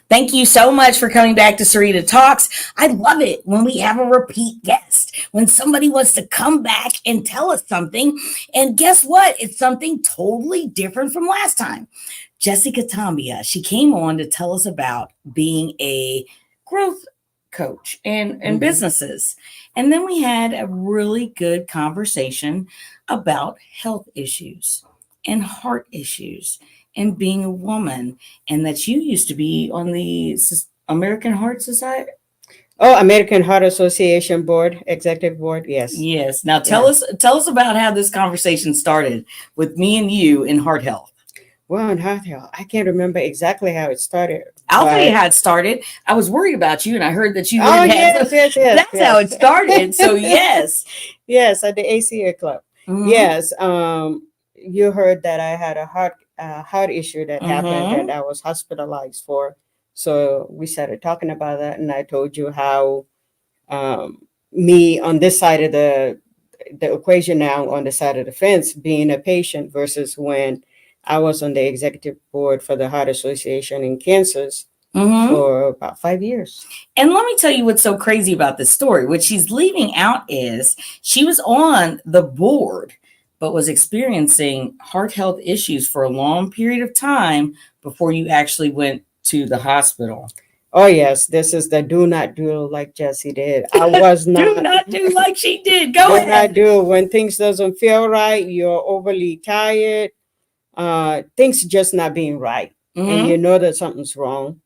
Thank you so much for coming back to Sarita Talks. I love it when we have a repeat guest, when somebody wants to come back and tell us something. And guess what? It's something totally different from last time. Jessie Kwatamdia, she came on to tell us about being a growth coach and businesses. And then we had a really good conversation about health issues and heart issues and being a woman, and that you used to be on the American Heart Society. Oh, American Heart Association board, executive board. Yes. Yes. Now tell us about how this conversation started with me and you in heart health. Well, in heart health, I can't remember exactly how it started. I'll tell you how it started. I was worried about you, and I heard that you. Oh, yes. That's how it started. So yes, yes, at the ACA club. Mm-hmm. Yes. You heard that I had a heart issue that happened that I was hospitalized for. So we started talking about that, and I told you how me on this side of the equation now, on the side of the fence, being a patient versus when I was on the executive board for the Heart Association in Kansas for about 5 years. And let me tell you what's so crazy about this story. What she's leaving out is she was on the board, but was experiencing heart health issues for a long period of time before you actually went to the hospital. Oh, yes. This is the do not do like Jessie did. I was not. Do not do like she did. Go ahead. Do not do. When things doesn't feel right, you're overly tired. Things just not being right. And you know that something's wrong.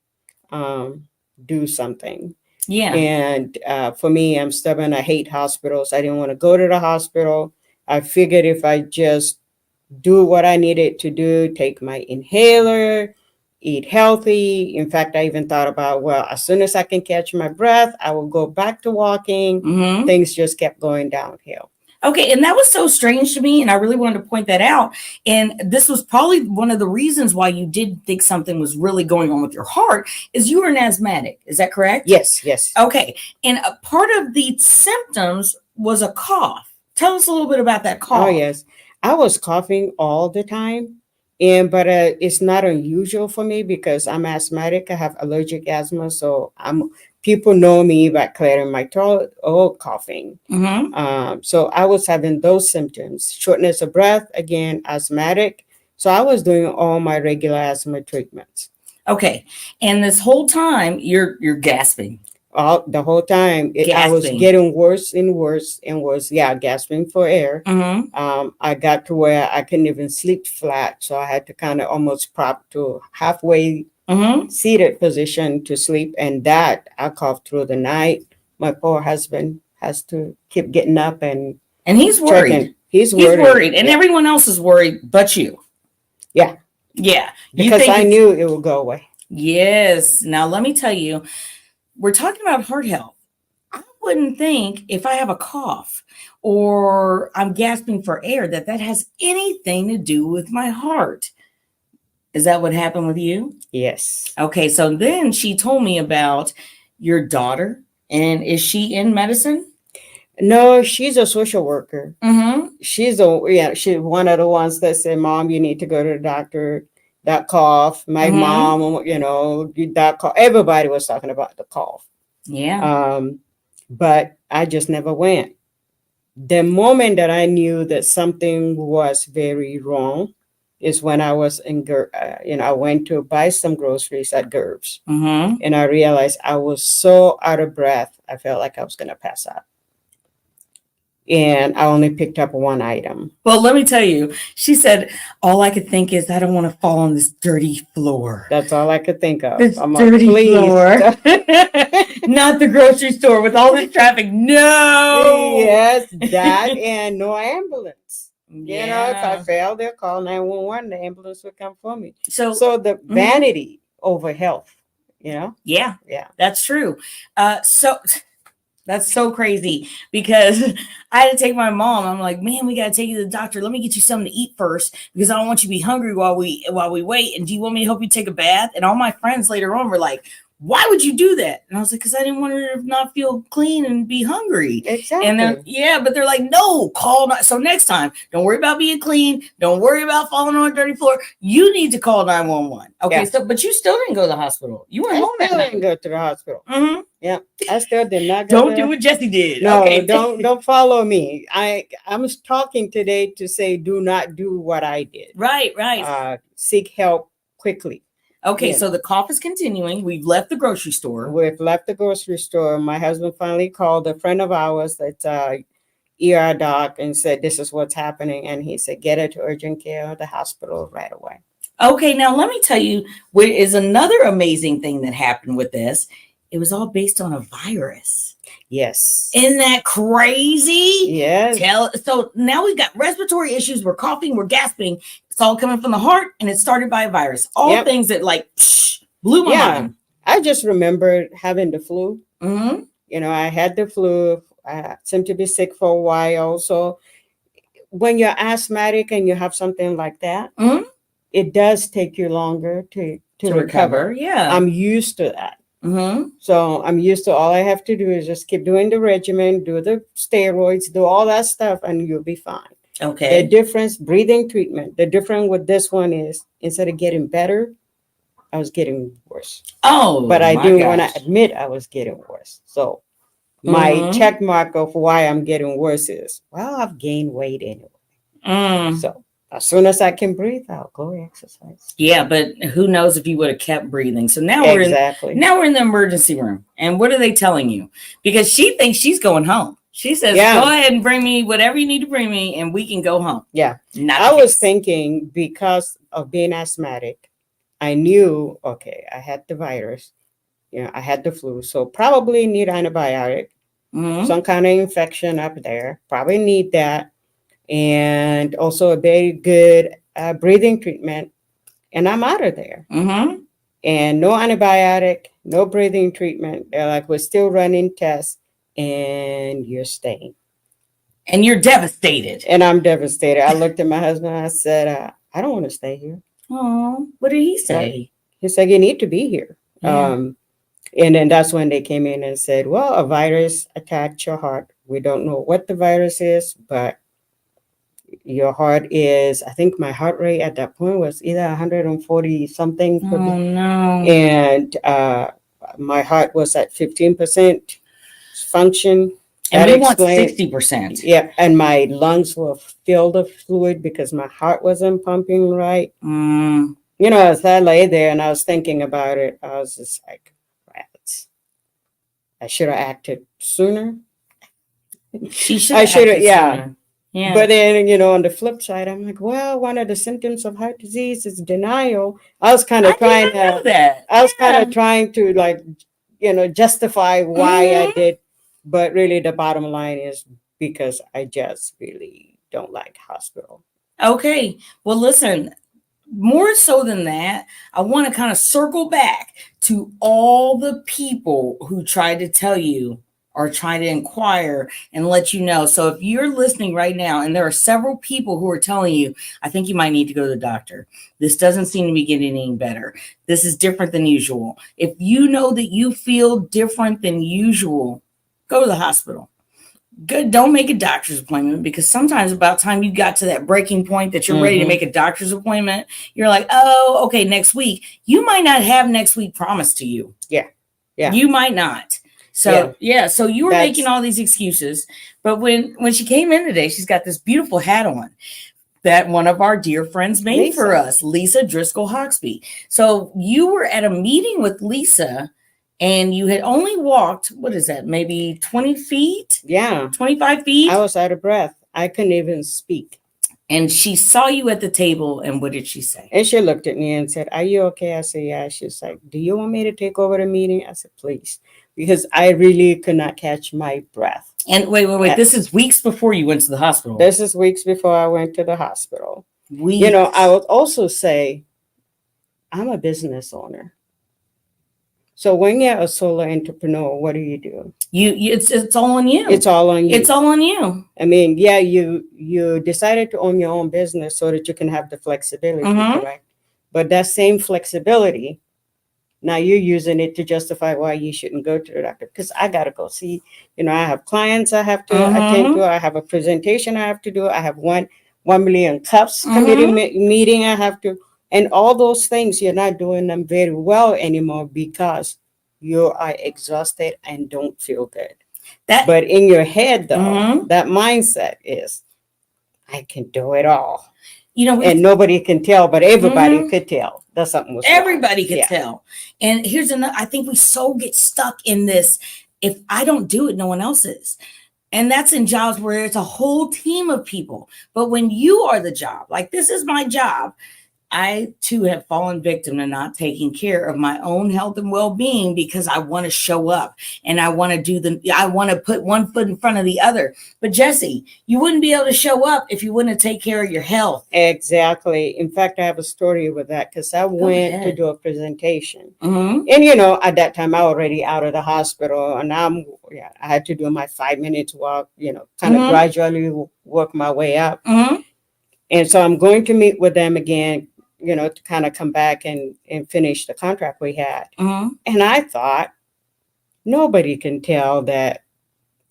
Do something. Yeah. And for me, I'm stubborn. I hate hospitals. I didn't want to go to the hospital. I figured if I just do what I needed to do, take my inhaler, eat healthy. In fact, I even thought about, well, as soon as I can catch my breath, I will go back to walking. Things just kept going downhill. Okay, and that was so strange to me, and I really wanted to point that out. And this was probably one of the reasons why you did think something was really going on with your heart, is you were an asthmatic. Is that correct? Yes, yes. Okay, and a part of the symptoms was a cough. Tell us a little bit about that cough. Oh, yes. I was coughing all the time, but it's not unusual for me because I'm asthmatic. I have allergic asthma, so people know me by clearing my throat or coughing. So I was having those symptoms, shortness of breath, again, asthmatic. So I was doing all my regular asthma treatments. Okay, and this whole time you're gasping. The whole time I was getting worse and worse and worse. Yeah, gasping for air. I got to where I couldn't even sleep flat, so I had to kind of almost prop to halfway seated position to sleep, and that I coughed through the night. My poor husband has to keep getting up and he's worried. Checking. He's worried, and everyone else is worried, but you. Yeah, because I knew it would go away. Yes. Now let me tell you. We're talking about heart health. I wouldn't think if I have a cough or I'm gasping for air that has anything to do with my heart. Is that what happened with you? Yes. Okay, so then she told me about your daughter. And is she in medicine? No, she's a social worker. She's one of the ones that said, "Mom, you need to go to the doctor." That cough, my mom, that cough. Everybody was talking about the cough. Yeah. But I just never went. The moment that I knew that something was very wrong is when I was I went to buy some groceries at Gerv's, and I realized I was so out of breath. I felt like I was going to pass out. And I only picked up one item. Well, let me tell you, she said, all I could think is I don't want to fall on this dirty floor. That's all I could think of. This dirty floor. Not the grocery store with all this traffic. No. Yes, that and no ambulance. Yeah. If I fail, they'll call 911. The ambulance will come for me. So the vanity over health, Yeah, that's true. That's so crazy because I had to take my mom. I'm like, man, we got to take you to the doctor. Let me get you something to eat first because I don't want you to be hungry while we wait. And do you want me to help you take a bath? And all my friends later on were like, Why would you do that? And I was like, because I didn't want her to not feel clean and be hungry. Exactly. And then, yeah, but they're like, no, call. So next time, don't worry about being clean. Don't worry about falling on a dirty floor. You need to call 911. Okay, Yeah. so, but you still didn't go to the hospital. You went I home that still night. didn't go to the hospital. Mm-hmm. Yeah, I still did not go. Don't do what Jessie did. No, okay. don't follow me. I'm talking today to say do not do what I did. Right. Seek help quickly. Okay, Yeah. so the cough is continuing. We've left the grocery store. We've left the grocery store. My husband finally called a friend of ours that's ER doc and said, this is what's happening. And he said, get her to urgent care or the hospital right away. Okay, now let me tell you what is another amazing thing that happened with this. It was all based on a virus. Yes. Isn't that crazy? Yes. So now we've got respiratory issues. We're coughing. We're gasping. It's all coming from the heart, and it started by a virus. All things that like blew my mind. I just remember having the flu. Mm-hmm. You know, I had the flu. I seemed to be sick for a while. So when you're asthmatic and you have something like that, mm-hmm. it does take you longer to recover. Yeah. I'm used to that. Mm-hmm. So I'm used to all I have to do is just keep doing the regimen, do the steroids, do all that stuff, and you'll be fine. Okay. The difference, breathing treatment, the difference with this one is instead of getting better, I was getting worse. Oh, but I didn't want to admit I was getting worse. So my check mark of why I'm getting worse is, well, I've gained weight anyway. So as soon as I can breathe, I'll go exercise. Yeah, but who knows if you would have kept breathing. So now we're in the emergency room. And what are they telling you? Because she thinks she's going home. She says, go ahead and bring me whatever you need to bring me and we can go home. Yeah. I was thinking because of being asthmatic, I knew, okay, I had the virus. You know, I had the flu. So probably need antibiotic, some kind of infection up there. Probably need that. And also a very good breathing treatment. And I'm out of there. And no antibiotic, no breathing treatment. They're like, we're still running tests and you're staying. And you're devastated. And I'm devastated. I looked at my husband. I said, I don't want to stay here. Oh, what did he say? He said, you need to be here. Yeah. And then that's when they came in and said, well, a virus attacked your heart. We don't know what the virus is, but your heart is, I think my heart rate at that point was either 140 something. Oh, no. And my heart was at 15% function. And we want 60%. Yeah. And my lungs were filled with fluid because my heart wasn't pumping right. You know, as I lay there and I was thinking about it, I was just like, rats. I should have acted sooner. She should have acted sooner. Yeah. But then, you know, on the flip side, I'm like, well, one of the symptoms of heart disease is denial. I was kind of trying to like, you know, justify why I did. But really the bottom line is because I just really don't like hospital. Okay. Well, listen, more so than that, I want to kind of circle back to all the people who tried to tell you or try to inquire and let you know. So if you're listening right now and there are several people who are telling you, I think you might need to go to the doctor. This doesn't seem to be getting any better. This is different than usual. If you know that you feel different than usual, go to the hospital. Good. Don't make a doctor's appointment because sometimes about time you got to that breaking point that you're ready to make a doctor's appointment, you're like, oh, okay, next week. You might not have next week promised to you. Yeah. You might not. So, so you were making all these excuses. But when she came in today, she's got this beautiful hat on that one of our dear friends made for us, Lisa Driscoll Hawksby. So you were at a meeting with Lisa and you had only walked, what is that, maybe 20 feet? Yeah. 25 feet? I was out of breath. I couldn't even speak. And she saw you at the table, and what did she say? And she looked at me and said, are you okay? I said, yeah. She's like, do you want me to take over the meeting? I said, please. Because I really could not catch my breath. And wait. This is weeks before you went to the hospital. This is weeks before I went to the hospital. Weeks. You know, I would also say, I'm a business owner. So when you're a solo entrepreneur, what do? It's all on you. It's all on you. It's all on you. I mean, yeah, you decided to own your own business so that you can have the flexibility, correct? But that same flexibility Now you're using it to justify why you shouldn't go to the doctor. Because I gotta go see, I have clients I have to attend to. I have a presentation I have to do. I have 1 million cups committee meeting I have to, and all those things you're not doing them very well anymore because you are exhausted and don't feel good. But in your head though, that mindset is, I can do it all. And nobody can tell, but everybody could tell that something was wrong. Everybody could tell. And here's another, I think we so get stuck in this, if I don't do it, no one else is. And that's in jobs where it's a whole team of people. But when you are the job, like this is my job, I too have fallen victim to not taking care of my own health and well-being because I want to show up and I want to put one foot in front of the other. But Jessie, you wouldn't be able to show up if you wouldn't take care of your health. Exactly. In fact, I have a story with that because I went to do a presentation. And, at that time, I already out of the hospital and I had to do my 5 minutes walk, kind of gradually work my way up. And so I'm going to meet with them again, to kind of come back and finish the contract we had. And I thought, nobody can tell that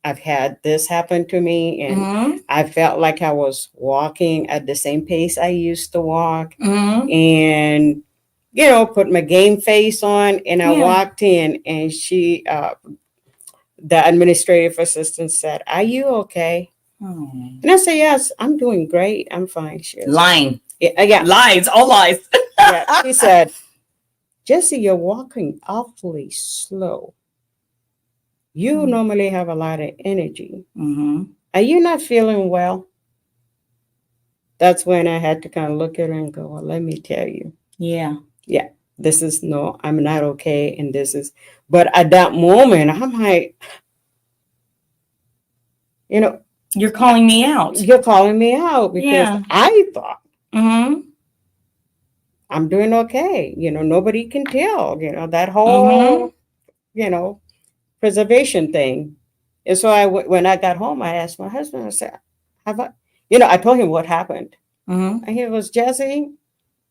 I've had this happen to me. And I felt like I was walking at the same pace I used to walk. And, put my game face on. And I walked in and she, the administrative assistant said, "Are you okay?" And I said, "Yes, I'm doing great. I'm fine." She was lying. Yeah. Lies, all lies. She said, "Jessie, you're walking awfully slow. You normally have a lot of energy. Are you not feeling well?" That's when I had to kind of look at her and go, "Well, let me tell you. Yeah, I'm not okay. And but at that moment, I'm like, you're calling me out. You're calling me out because I thought I'm doing okay. Nobody can tell, that whole, preservation thing." And so when I got home, I asked my husband, I said, I told him what happened. And he was, "Jessie,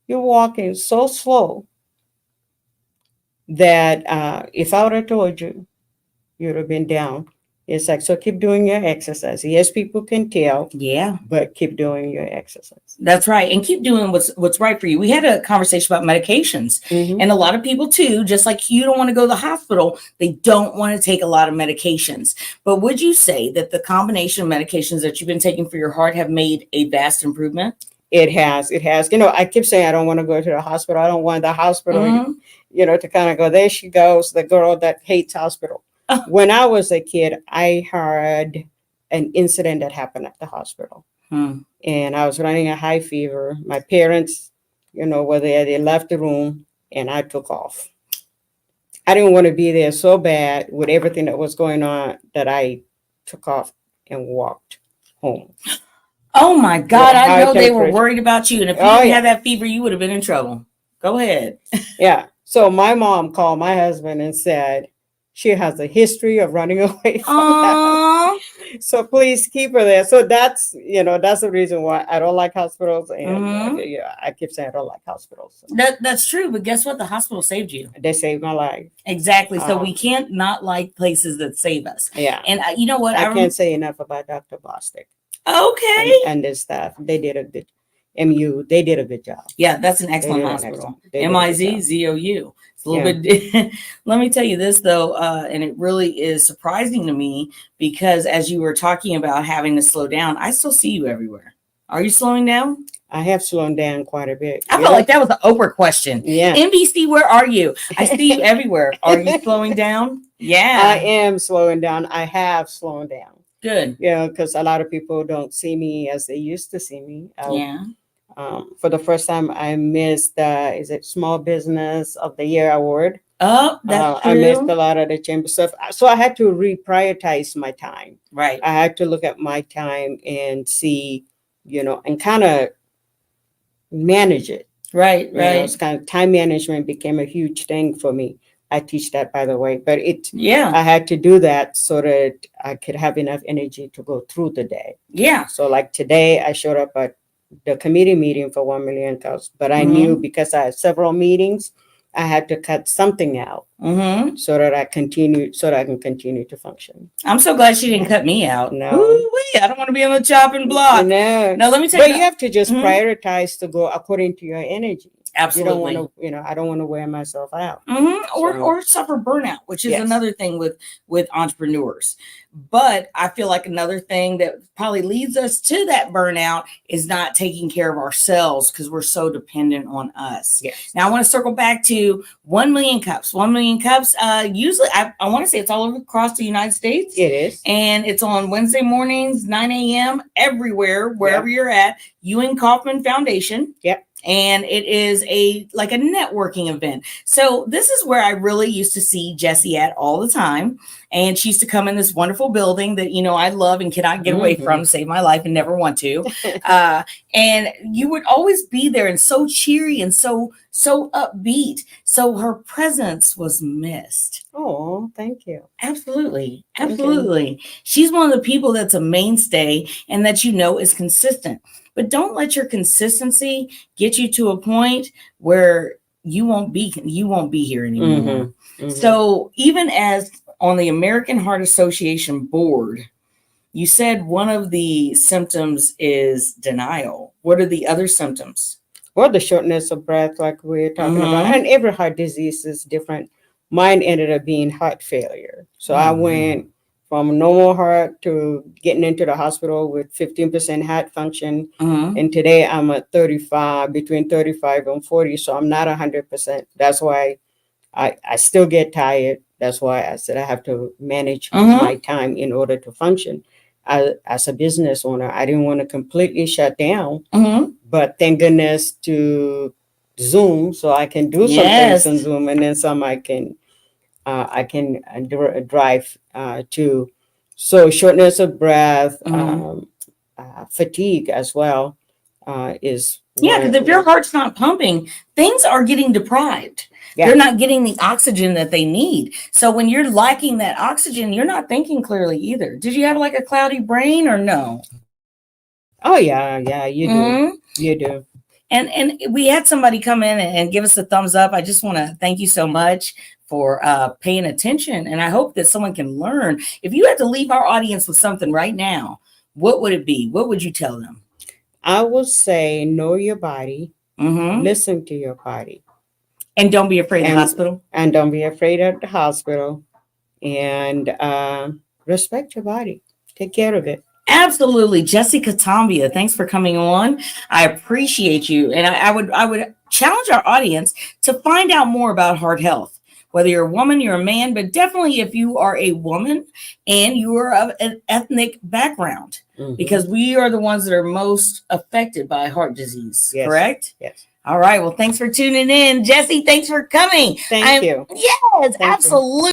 you're walking so slow that if I would have told you, you'd have been down." It's like, so keep doing your exercise. Yes, people can tell. Yeah. But keep doing your exercise. That's right. And keep doing what's right for you. We had a conversation about medications. And a lot of people too, just like you don't want to go to the hospital, they don't want to take a lot of medications. But would you say that the combination of medications that you've been taking for your heart have made a vast improvement? It has. It has. I keep saying I don't want to go to the hospital. I don't want the hospital, to kind of go, there she goes, the girl that hates hospital. When I was a kid, I had an incident that happened at the hospital. And I was running a high fever. My parents, were there. They left the room and I took off. I didn't want to be there so bad with everything that was going on that I took off and walked home. Oh my God. I know they were worried about you. And if you didn't have that fever, you would have been in trouble. Go ahead. Yeah. So my mom called my husband and said, she has a history of running away from that. So please keep her there. So that's the reason why I don't like hospitals. And I keep saying I don't like hospitals. So. That's true. But guess what? The hospital saved you. They saved my life. Exactly. So we can't not like places that save us. Yeah. And you know what? I can't say enough about Dr. Bostic. Okay. And their staff. They did a good they did a good job. Yeah, that's an excellent hospital. MIZZOU. It's a little bit. Let me tell you this though, and it really is surprising to me because as you were talking about having to slow down, I still see you everywhere. Are you slowing down? I have slowed down quite a bit. I felt like that was an Oprah question. Yeah. NBC, where are you? I see you everywhere. Are you slowing down? Yeah. I am slowing down. I have slowed down. Good. Yeah, because a lot of people don't see me as they used to see me. For the first time, I missed is it Small Business of the Year award. Oh, that's true. I missed a lot of the chamber stuff. So I had to reprioritize my time. Right. I had to look at my time and see, and kind of manage it. Right. It's kind of time management became a huge thing for me. I teach that, by the way, but I had to do that so that I could have enough energy to go through the day. Yeah. So like today I showed up at the committee meeting for 1 million cows, but I knew because I had several meetings I had to cut something out so that I can continue to function. I'm so glad she didn't cut me out. No. Ooh-wee, I don't want to be on the chopping block. No. Now let me tell But you. you have to just prioritize to go according to your energy. Absolutely. You don't want to, I don't want to wear myself out. Or suffer burnout, which is another thing with entrepreneurs. But I feel like another thing that probably leads us to that burnout is not taking care of ourselves because we're so dependent on us. Yes. Now I want to circle back to 1 million cups. 1 million cups. Usually, I want to say it's all over across the United States. It is, and it's on Wednesday mornings, 9 a.m. everywhere, wherever you're at. Ewing Kauffman Foundation. Yep. And it is a networking event. So this is where I really used to see Jessie at all the time. And she used to come in this wonderful building that, I love and cannot get away from to save my life and never want to. And you would always be there and so cheery and so upbeat. So her presence was missed. Oh, thank you. Absolutely. Absolutely. She's one of the people that's a mainstay and that is consistent. But don't let your consistency get you to a point where you won't be here anymore. So even as on the American Heart Association board, you said one of the symptoms is denial. What are the other symptoms? Well, the shortness of breath, like we're talking about, and every heart disease is different. Mine ended up being heart failure. So I went from normal heart to getting into the hospital with 15% heart function. And today I'm at 35, between 35 and 40. So I'm not 100%. That's why I still get tired. That's why I said I have to manage my time in order to function. As a business owner, I didn't want to completely shut down. But thank goodness to Zoom, so I can do some things on Zoom, and then some I can drive to. So shortness of breath, fatigue as well is. Because if your heart's not pumping, things are getting deprived. They're not getting the oxygen that they need. So when you're lacking that oxygen, you're not thinking clearly either. Did you have like a cloudy brain or no? Oh yeah, you do. You do. And we had somebody come in and give us a thumbs up. I just want to thank you so much for paying attention. And I hope that someone can learn. If you had to leave our audience with something right now, what would it be? What would you tell them? I would say know your body, listen to your body. And don't be afraid of the hospital. And don't be afraid of the hospital. And respect your body. Take care of it. Absolutely. Jessie Kwatamdia, thanks for coming on. I appreciate you. And I would challenge our audience to find out more about heart health. Whether you're a woman, you're a man, but definitely if you are a woman and you are of an ethnic background, because we are the ones that are most affected by heart disease, correct? Yes. All right. Well, thanks for tuning in. Jessie, thanks for coming. Thank you. Yes, absolutely.